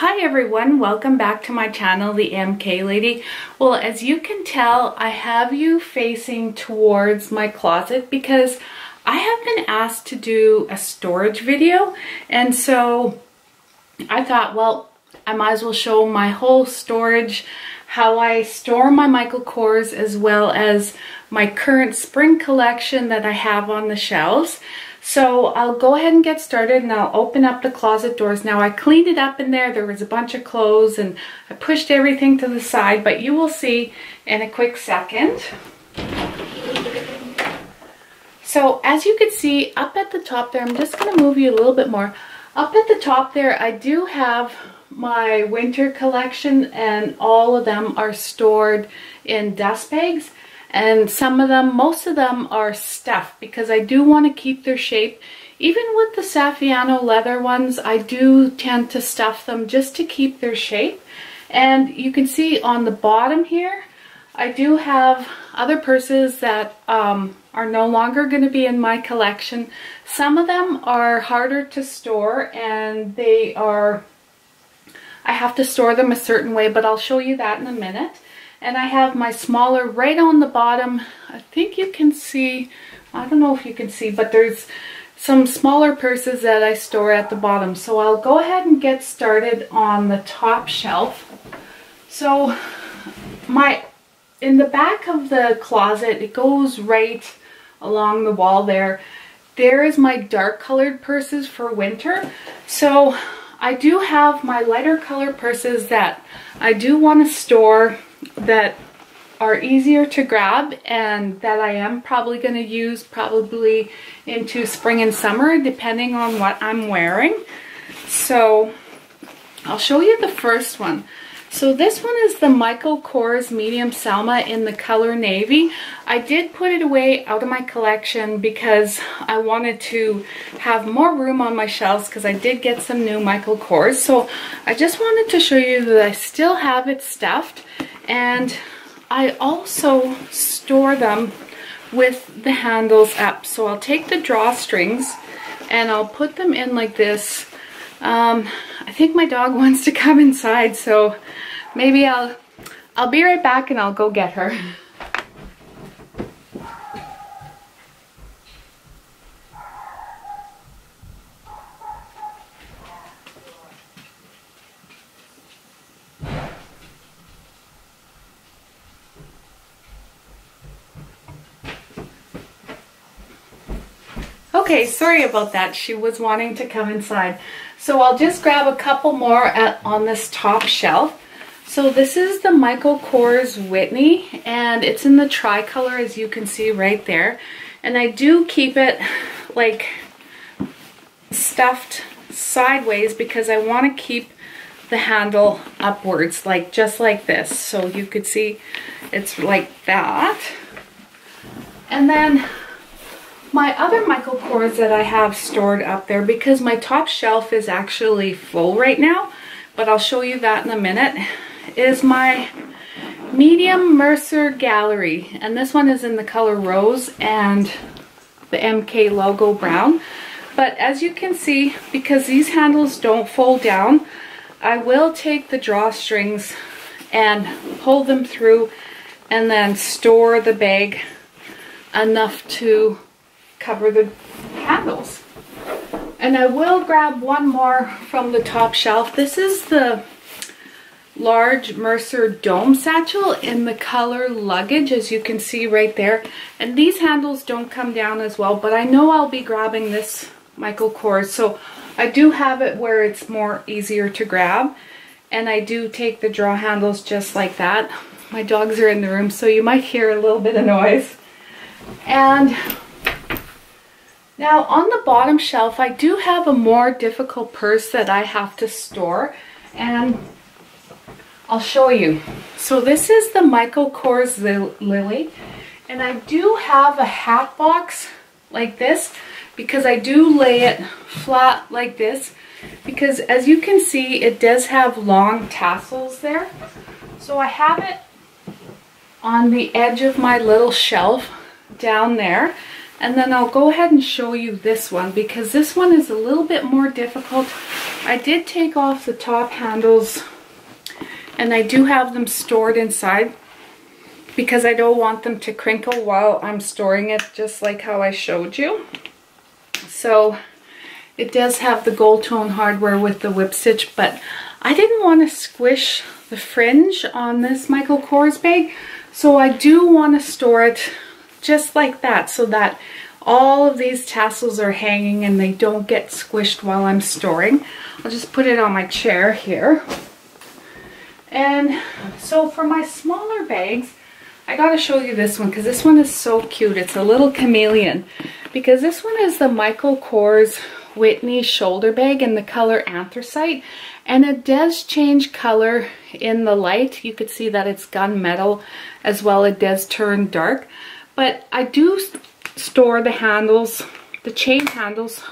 Hi everyone, welcome back to my channel, the MK Lady. Well, as you can tell, I have you facing towards my closet because I have been asked to do a storage video, and so I thought, well, I might as well show my whole storage, how I store my Michael Kors, as well as my current spring collection that I have on the shelves. So I'll go ahead and get started, and I'll open up the closet doors. Now I cleaned it up in there. There was a bunch of clothes and I pushed everything to the side, but you will see in a quick second. So as you can see up at the top there, I'm just going to move you a little bit more. Up at the top there, I do have my winter collection, and all of them are stored in dust bags. And some of them, most of them are stuffed because I do want to keep their shape. Even with the Saffiano leather ones, I do tend to stuff them just to keep their shape. And you can see on the bottom here, I do have other purses that are no longer going to be in my collection. Some of them are harder to store, and I have to store them a certain way, but I'll show you that in a minute. And I have my smaller right on the bottom. I think you can see, I don't know if you can see, but there's some smaller purses that I store at the bottom. So I'll go ahead and get started on the top shelf. So in the back of the closet, it goes right along the wall there. There is my dark colored purses for winter. So I do have my lighter color purses that I do want to store, that are easier to grab, and that I am probably going to use probably into spring and summer depending on what I'm wearing. So I'll show you the first one. So this one is the Michael Kors Medium Selma in the color navy. I did put it away out of my collection because I wanted to have more room on my shelves because I did get some new Michael Kors. So I just wanted to show you that I still have it stuffed, and I also store them with the handles up. So I'll take the drawstrings and I'll put them in like this. I think my dog wants to come inside, so maybe I'll be right back and I'll go get her. Okay, sorry about that. She was wanting to come inside. So I'll just grab a couple more on this top shelf. So this is the Michael Kors Whitney, and it's in the tricolor, as you can see right there. And I do keep it like stuffed sideways because I want to keep the handle upwards, like just like this. So you could see it's like that. And then my other Michael Kors that I have stored up there, because my top shelf is actually full right now, but I'll show you that in a minute, is my medium Mercer Gallery. And this one is in the color rose and the MK logo brown. But as you can see, because these handles don't fold down, I will take the drawstrings and pull them through and then store the bag enough to cover the handles. And I will grab one more from the top shelf. This is the large Mercer Dome Satchel in the color Luggage, as you can see right there. And these handles don't come down as well, but I know I'll be grabbing this Michael Kors, so I do have it where it's more easier to grab. And I do take the draw handles just like that. My dogs are in the room, so you might hear a little bit of noise. And now on the bottom shelf, I do have a more difficult purse that I have to store, and I'll show you. So this is the Michael Kors Lily, and I do have a hat box like this because I do lay it flat like this, because as you can see, it does have long tassels there. So I have it on the edge of my little shelf down there. And then I'll go ahead and show you this one because this one is a little bit more difficult. I did take off the top handles and I do have them stored inside because I don't want them to crinkle while I'm storing it, just like how I showed you. So it does have the gold tone hardware with the whip stitch, but I didn't want to squish the fringe on this Michael Kors bag, so I do want to store it just like that so that all of these tassels are hanging and they don't get squished while I'm storing. I'll just put it on my chair here. And so for my smaller bags, I gotta show you this one because this one is so cute. It's a little chameleon because this one is the Michael Kors Whitney shoulder bag in the color anthracite, and it does change color in the light. You could see that it's gunmetal as well. It does turn dark, but I do store the handles, the chain handles,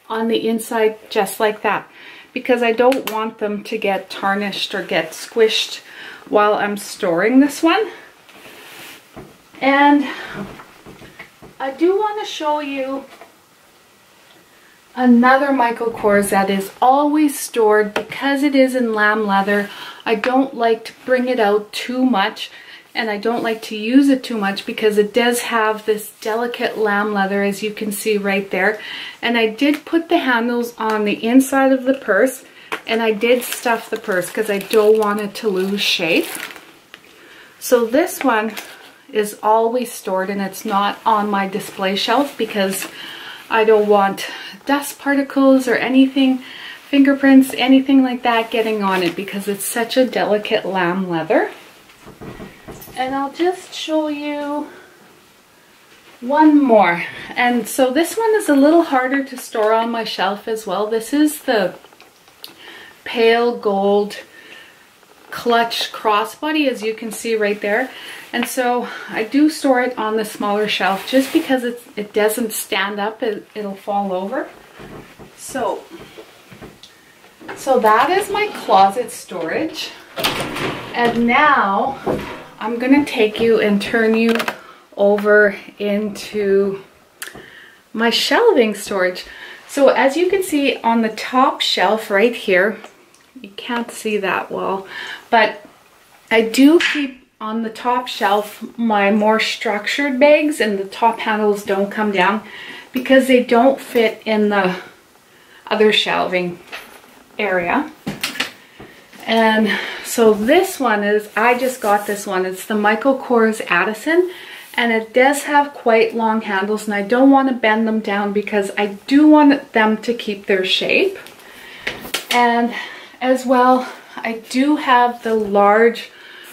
on the inside just like that because I don't want them to get tarnished or get squished while I'm storing this one. And I do want to show you another Michael Kors that is always stored because it is in lamb leather. I don't like to bring it out too much and I don't like to use it too much because it does have this delicate lamb leather, as you can see right there. And I did put the handles on the inside of the purse and I did stuff the purse because I don't want it to lose shape. So this one is always stored and it's not on my display shelf because I don't want dust particles or anything, fingerprints, anything like that getting on it because it's such a delicate lamb leather. And I'll just show you one more. And so this one is a little harder to store on my shelf as well. This is the pale gold clutch crossbody, as you can see right there. And so I do store it on the smaller shelf just because it doesn't stand up, it'll fall over. So that is my closet storage. And now I'm gonna take you and turn you over into my shelving storage. So as you can see on the top shelf right here, you can't see that well, but I do keep on the top shelf my more structured bags, and the top handles don't come down because they don't fit in the other shelving area. And so this one is, I just got this one. It's the Michael Kors Addison, and it does have quite long handles, and I don't want to bend them down because I do want them to keep their shape. And as well, I do have the large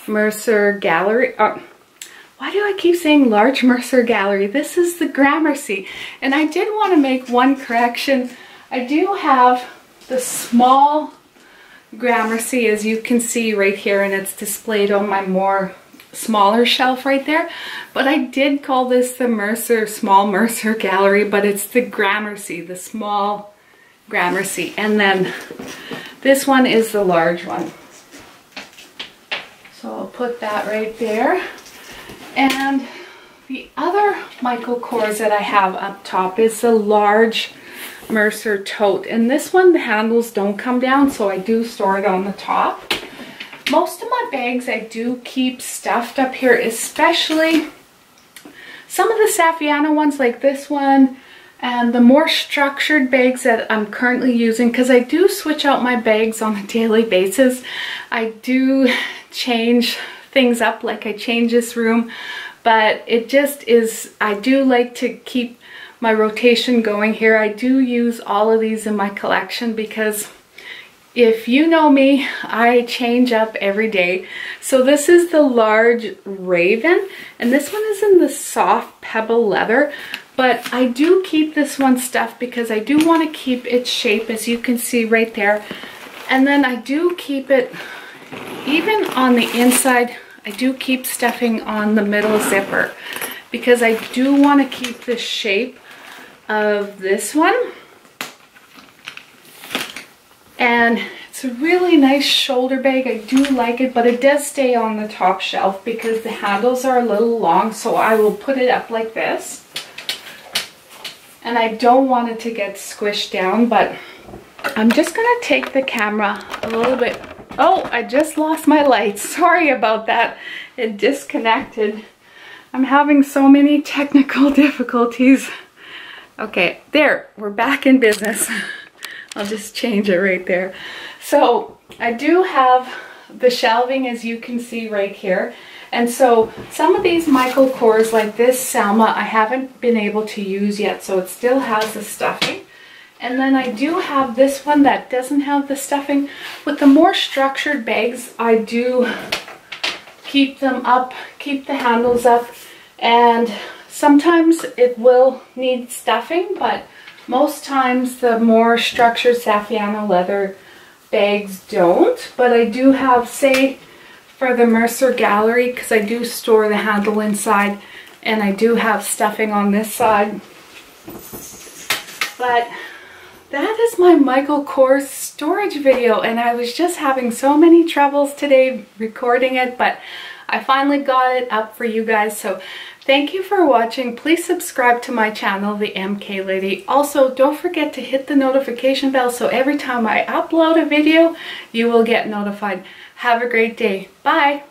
Mercer Gallery. Why do I keep saying large Mercer Gallery? This is the Gramercy. And I did want to make one correction. I do have the small Gramercy, as you can see right here, and it's displayed on my more smaller shelf right there. But I did call this the Mercer, small Mercer Gallery, but it's the Gramercy, the small Gramercy. And then this one is the large one. So I'll put that right there. And the other Michael Kors that I have up top is the large Mercer tote. And this one, the handles don't come down, so I do store it on the top. Most of my bags I do keep stuffed up here, especially some of the Saffiano ones like this one, and the more structured bags that I'm currently using, because I do switch out my bags on a daily basis. I do change things up, like I change this room, but it just is, I do like to keep my rotation going here. I do use all of these in my collection because if you know me, I change up every day. So this is the large Raven, and this one is in the soft pebble leather. But I do keep this one stuffed because I do want to keep its shape, as you can see right there. And then I do keep it, even on the inside, I do keep stuffing on the middle zipper because I do want to keep the shape of this one. And it's a really nice shoulder bag. I do like it, but it does stay on the top shelf because the handles are a little long, so I will put it up like this. and I don't want it to get squished down, but I'm just gonna take the camera a little bit. Oh, I just lost my lights. Sorry about that. It disconnected. I'm having so many technical difficulties. Okay, there, we're back in business. I'll just change it right there. So I do have the shelving, as you can see right here. And so some of these Michael Kors, like this Selma, I haven't been able to use yet, so it still has the stuffing. And then I do have this one that doesn't have the stuffing. With the more structured bags, I do keep them up, keep the handles up, and sometimes it will need stuffing, but most times the more structured Saffiano leather bags don't. But I do have, say, for the Mercer Gallery, because I do store the handle inside, and I do have stuffing on this side. But that is my Michael Kors storage video, and I was just having so many troubles today recording it, but I finally got it up for you guys. So thank you for watching. Please subscribe to my channel, The MK Lady. Also, don't forget to hit the notification bell so every time I upload a video, you will get notified. Have a great day. Bye.